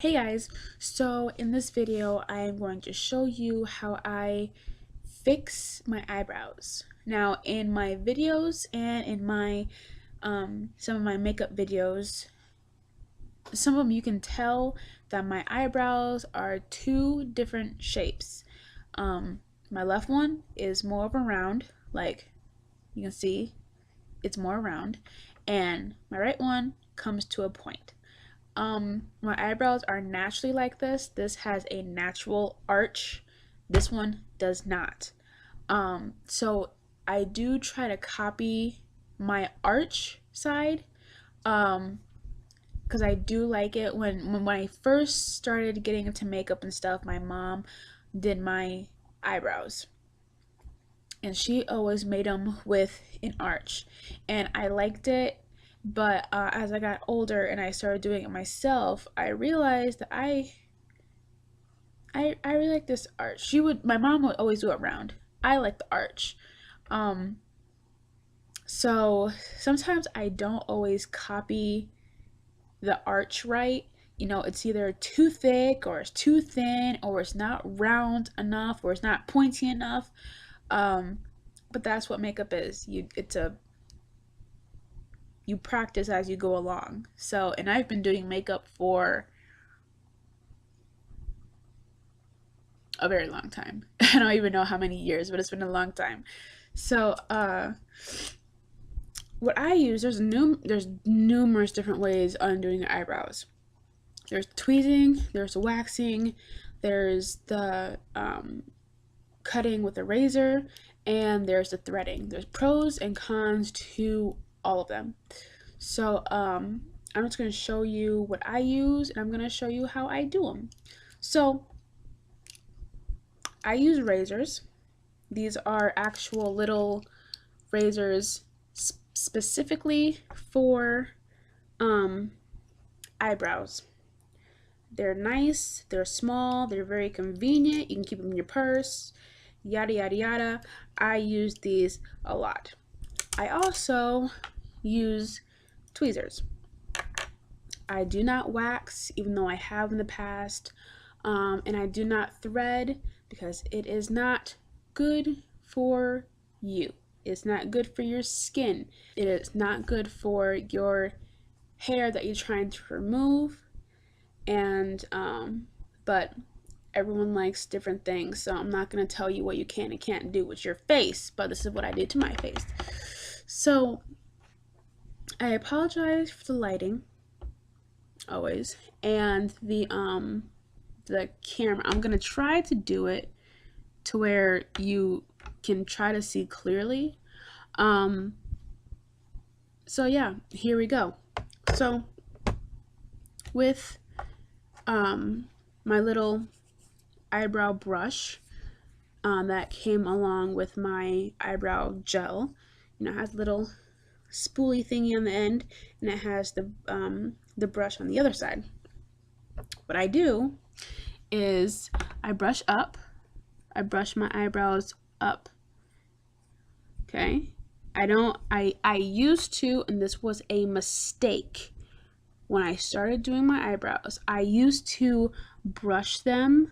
Hey guys, so in this video I am going to show you how I fix my eyebrows. Now in my videos and in my some of my makeup videos, some of them you can tell that my eyebrows are two different shapes. My left one is more of a round, like you can see it's more round, and my right one comes to a point. My eyebrows are naturally like this. This has a natural arch. This one does not. So I do try to copy my arch side. Because I do like it. When I first started getting into makeup and stuff, my mom did my eyebrows. And she always made them with an arch. And I liked it, but as I got older and I started doing it myself, I realized that I really like this arch. My mom would always do it round. I like the arch. So sometimes I don't always copy the arch right. You know, it's either too thick or it's too thin or it's not round enough or it's not pointy enough. But that's what makeup is. You practice as you go along. So, and I've been doing makeup for a very long time. I don't even know how many years, but it's been a long time. So, what I use, there's numerous different ways on doing your eyebrows. There's tweezing, there's waxing, there's the cutting with a razor, and there's the threading. There's pros and cons to all of them. So I'm just going to show you what I use, and I'm going to show you how I do them. So I use razors. These are actual little razors specifically for eyebrows. They're nice, they're small, they're very convenient. You can keep them in your purse, yada yada yada. I use these a lot. I also use tweezers. I do not wax, even though I have in the past, and I do not thread because it is not good for you. It's not good for your skin. It is not good for your hair that you're trying to remove. And but everyone likes different things, so I'm not going to tell you what you can and can't do with your face, but this is what I did to my face. So I apologize for the lighting, always, and the camera. I'm gonna try to do it to where you can try to see clearly. So yeah, here we go. So with my little eyebrow brush that came along with my eyebrow gel, you know, it has a little spoolie thingy on the end, and it has the brush on the other side. What I do is I brush my eyebrows up. Okay, I used to, and this was a mistake when I started doing my eyebrows, I used to brush them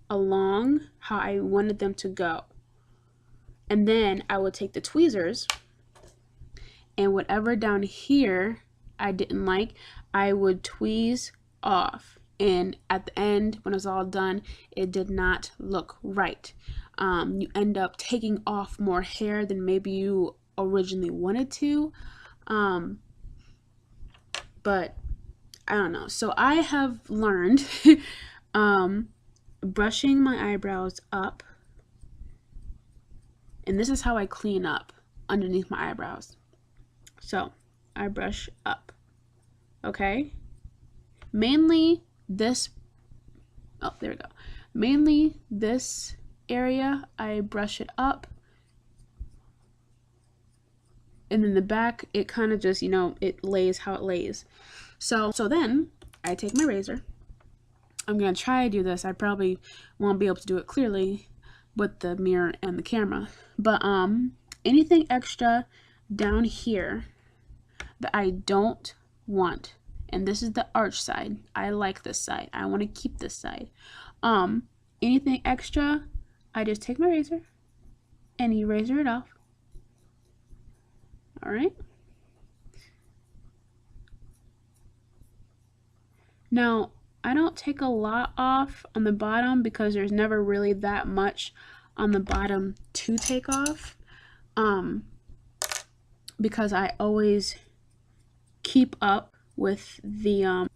along how I wanted them to go, and then I would take the tweezers, and whatever down here I didn't like, I would tweeze off. And at the end, when it was all done, it did not look right. You end up taking off more hair than maybe you originally wanted to. But I don't know. So I have learned brushing my eyebrows up. And this is how I clean up underneath my eyebrows. So I brush up. Okay? Mainly this, oh, there we go. Mainly this area, I brush it up. And then the back, it kind of just, you know, it lays how it lays. So then I take my razor. I'm going to try to do this. I probably won't be able to do it clearly with the mirror and the camera. But anything extra down here that I don't want and this is the arch side. I like this side. I want to keep this side. Anything extra, I just take my razor and eraser it off. All right. Now, I don't take a lot off on the bottom because there's never really that much on the bottom to take off. Because I always keep up with the,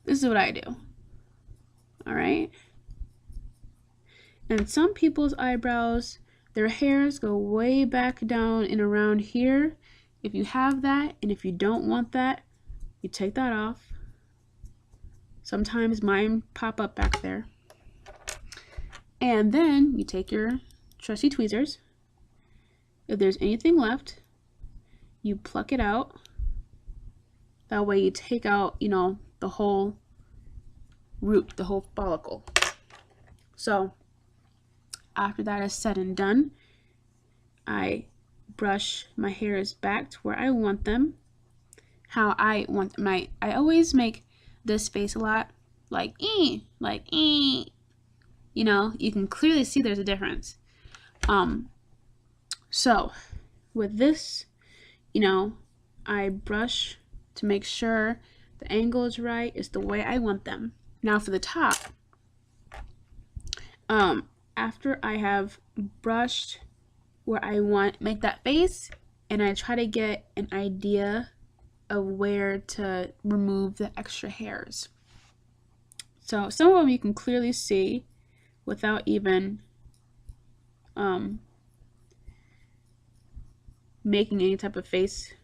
this is what I do. All right. And some people's eyebrows, their hairs go way back down and around here. If you have that, and if you don't want that, you take that off. Sometimes mine pop up back there. And then you take your trusty tweezers. If there's anything left, you pluck it out. That way you take out, you know, the whole root, the whole follicle. So after that is said and done, I brush my hairs back to where I want them. How I want my, I always make this face a lot like you know, you can clearly see there's a difference. So with this, you know, I brush to make sure the angle is right, is the way I want them. Now for the top, after I have brushed where I want, make that face, and I try to get an idea of where to remove the extra hairs. So some of them you can clearly see without even making any type of face.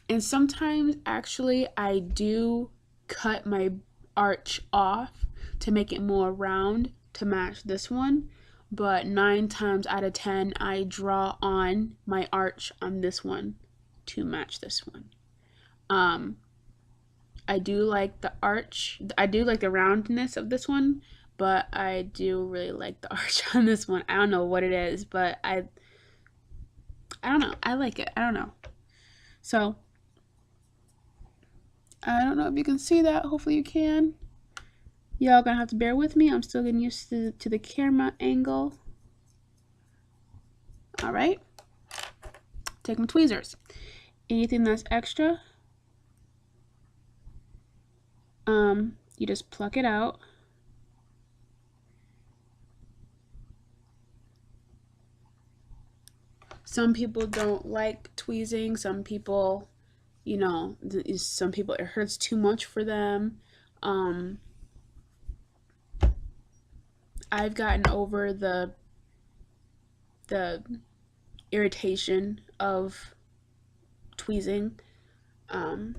And sometimes actually I do cut my arch off to make it more round to match this one, but 9 times out of 10 I draw on my arch on this one to match this one. I do like the arch, I do like the roundness of this one, but I do really like the arch on this one. I don't know what it is, but I don't know, I like it. I don't know. So I don't know if you can see that. Hopefully you can. Y'all gonna have to bear with me. I'm still getting used to the camera angle. All right. Take my tweezers. Anything that's extra, you just pluck it out. Some people don't like tweezing. Some people, you know, some people it hurts too much for them. I've gotten over the irritation of tweezing, but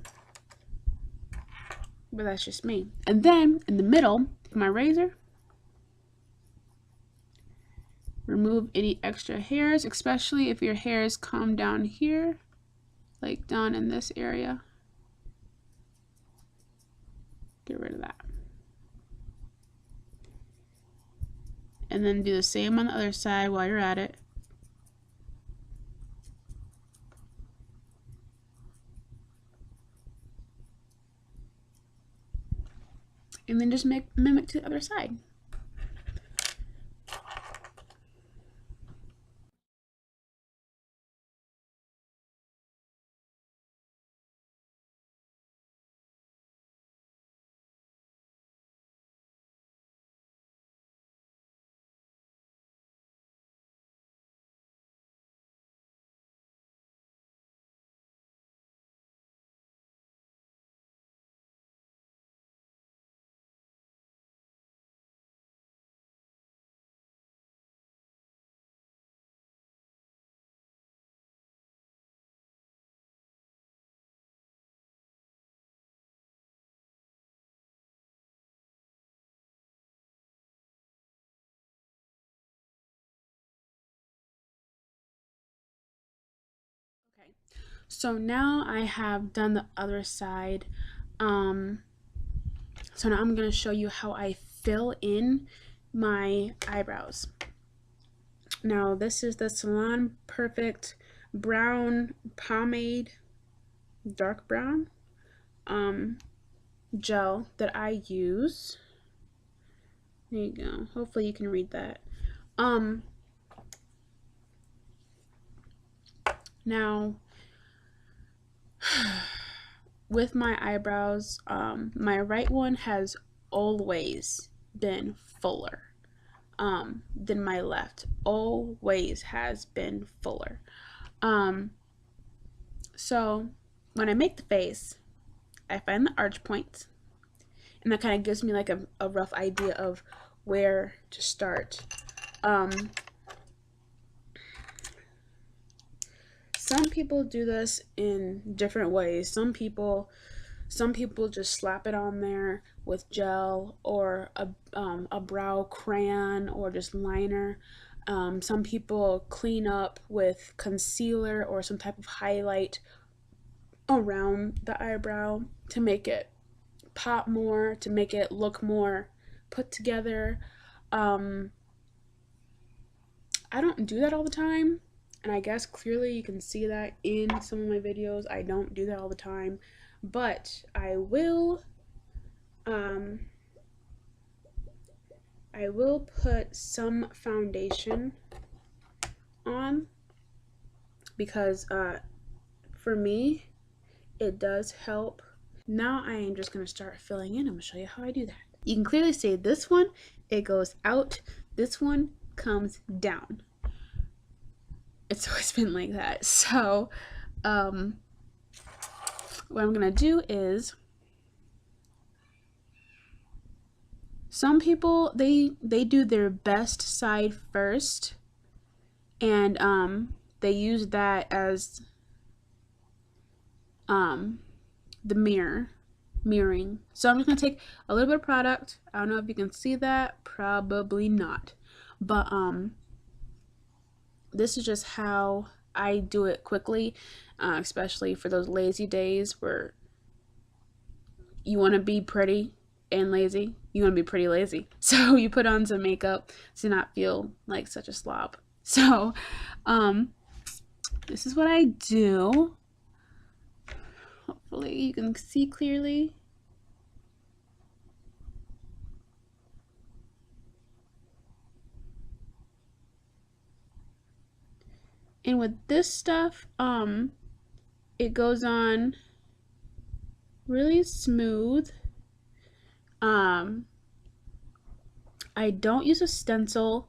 that's just me. And then in the middle, my razor, remove any extra hairs, especially if your hairs come down here, like down in this area. Get rid of that. And then do the same on the other side while you're at it. And then just mimic to the other side. Okay, so now I have done the other side. So now I'm going to show you how I fill in my eyebrows. Now this is the Salon Perfect brown pomade, dark brown gel that I use. There you go. Hopefully you can read that. Now with my eyebrows, my right one has always been fuller than my left. Always has been fuller. So when I make the face, I find the arch points, and that kind of gives me like a rough idea of where to start. Some people do this in different ways. Some people just slap it on there with gel or a brow crayon or just liner. Some people clean up with concealer or some type of highlight around the eyebrow to make it pop more, to make it look more put together. I don't do that all the time, and I guess clearly you can see that in some of my videos. I don't do that all the time, but I will put some foundation on because for me it does help. Now I am just going to start filling in. I'm going to show you how I do that. You can clearly see this one, it goes out. This one comes down. It's always been like that. So what I'm going to do is, some people, they do their best side first, and they use that as the mirroring. So I'm just going to take a little bit of product. I don't know if you can see that, probably not, but this is just how I do it quickly, especially for those lazy days where you want to be pretty and lazy. You want to be pretty lazy, so you put on some makeup to not feel like such a slob. So this is what I do. Hopefully you can see clearly. And with this stuff, it goes on really smooth. I don't use a stencil.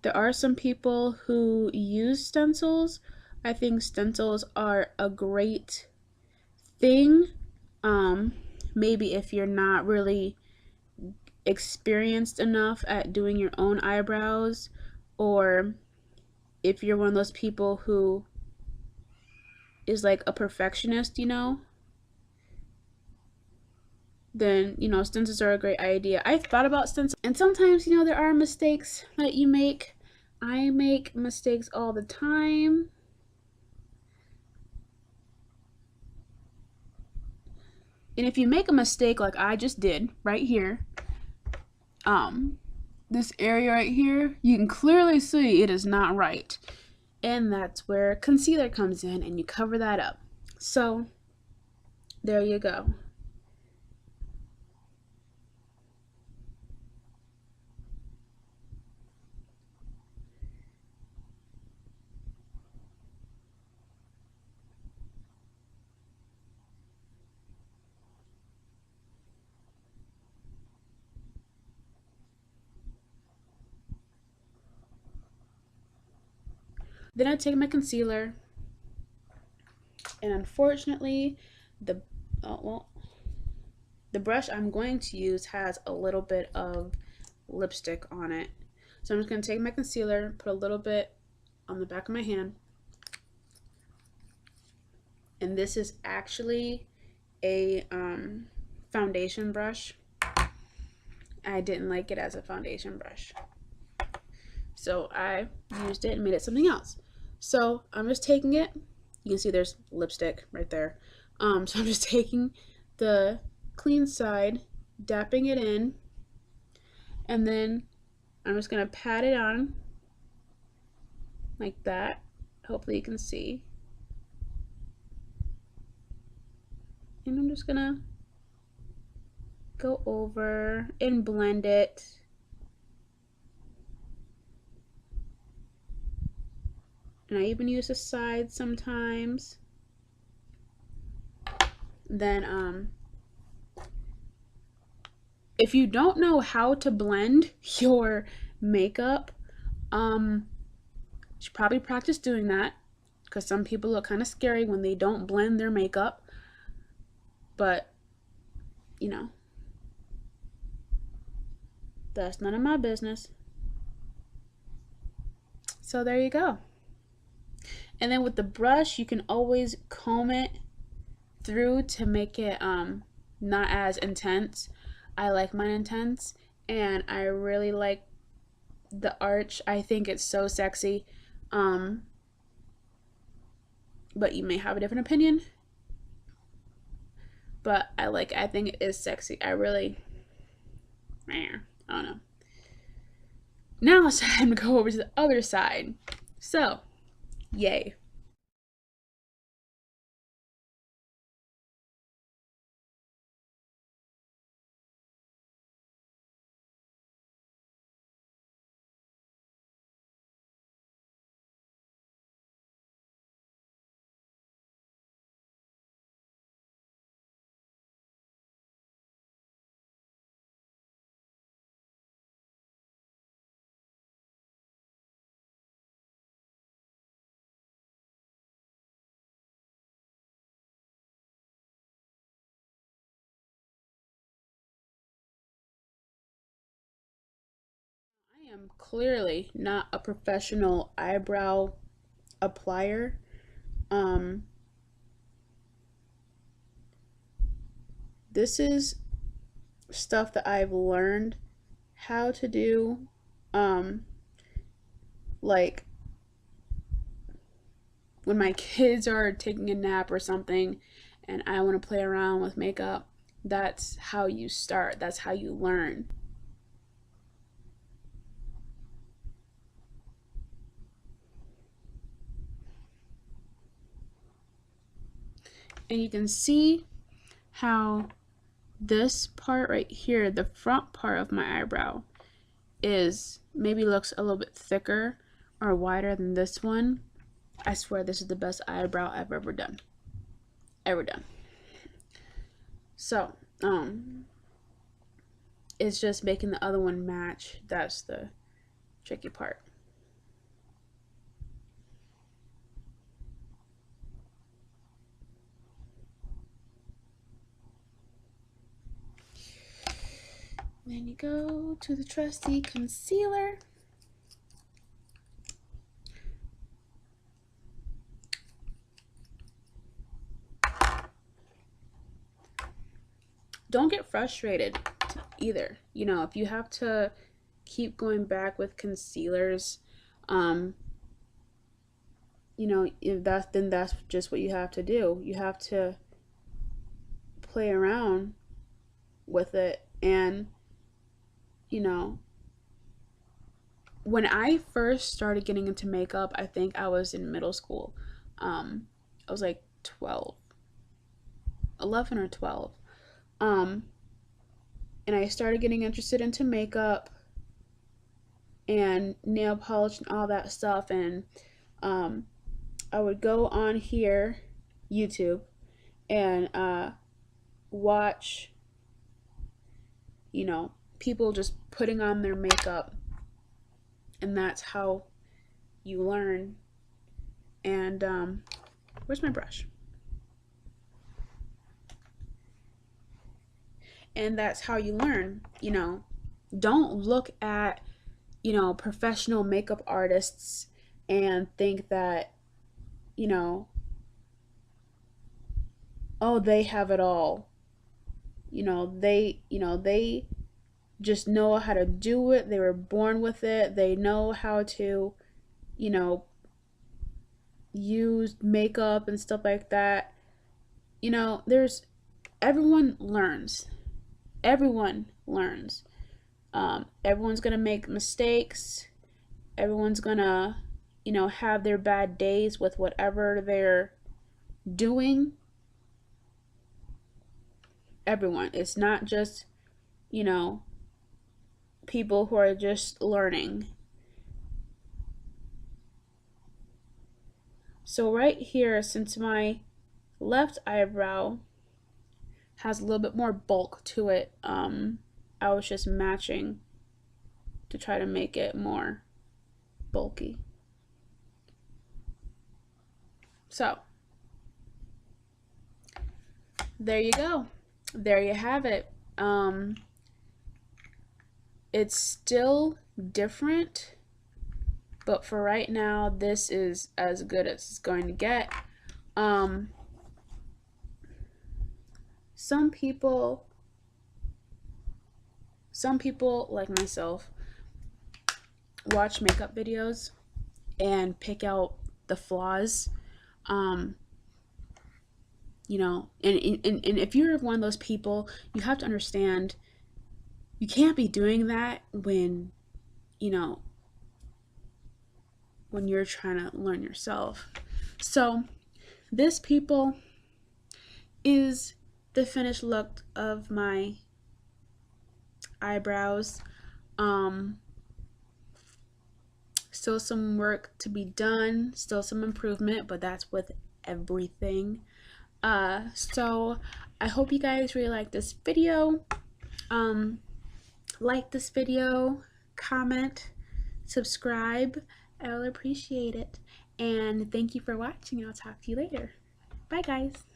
There are some people who use stencils. I think stencils are a great thing. Maybe if you're not really experienced enough at doing your own eyebrows, or if you're one of those people who is like a perfectionist, you know, then, you know, stencils are a great idea. I thought about stencils, and sometimes, you know, there are mistakes that you make. I make mistakes all the time. And if you make a mistake like I just did right here, this area right here, you can clearly see it is not right. And that's where concealer comes in, and you cover that up. So there you go. Then I take my concealer, and unfortunately the brush I'm going to use has a little bit of lipstick on it. So I'm just going to take my concealer, put a little bit on the back of my hand. And this is actually a foundation brush. I didn't like it as a foundation brush, so I used it and made it something else. So I'm just taking it. You can see there's lipstick right there. So I'm just taking the clean side, dapping it in, and then I'm just gonna pat it on like that. Hopefully you can see. And I'm just gonna go over and blend it. And I even use the sides sometimes. Then if you don't know how to blend your makeup, you should probably practice doing that, because some people look kind of scary when they don't blend their makeup. But you know, that's none of my business. So there you go. And then with the brush, you can always comb it through to make it not as intense. I like mine intense, and I really like the arch. I think it's so sexy. But you may have a different opinion. But I think it is sexy. I don't know. Now it's time to go over to the other side. So, yay. I am clearly not a professional eyebrow applier. Um, this is stuff that I've learned how to do. Um, like when my kids are taking a nap or something and I want to play around with makeup, that's how you start. That's how you learn. And you can see how this part right here, the front part of my eyebrow, is maybe looks a little bit thicker or wider than this one. I swear this is the best eyebrow I've ever done. Ever done. So, it's just making the other one match. That's the tricky part. Then you go to the trusty concealer. Don't get frustrated either. You know, if you have to keep going back with concealers, you know, if that's then that's just what you have to do. You have to play around with it. And you know, when I first started getting into makeup, I think I was in middle school. I was like 12, 11 or 12. Um, and I started getting interested into makeup and nail polish and all that stuff. And um, I would go on here, YouTube, and watch, you know, people just putting on their makeup. And that's how you learn. And where's my brush? And that's how you learn. You know, don't look at, you know, professional makeup artists and think that, you know, oh, they have it all. They just know how to do it. They were born with it. They know how to, you know, use makeup and stuff like that. You know, there's everyone learns. Everyone learns. Everyone's gonna make mistakes. Everyone's gonna, you know, have their bad days with whatever they're doing. everyone. It's not just, you know, people who are just learning. So right here, since my left eyebrow has a little bit more bulk to it, I was just matching to try to make it more bulky. So there you go. There you have it. It's still different, but for right now, this is as good as it's going to get. Some people like myself watch makeup videos and pick out the flaws. You know, and if you're one of those people, you have to understand you can't be doing that when, you know, when you're trying to learn yourself. So this, people, is the finished look of my eyebrows. Still some work to be done, still some improvement, but that's with everything. So I hope you guys really like this video. Like this video, comment, subscribe. I'll appreciate it. And thank you for watching. I'll talk to you later. Bye, guys.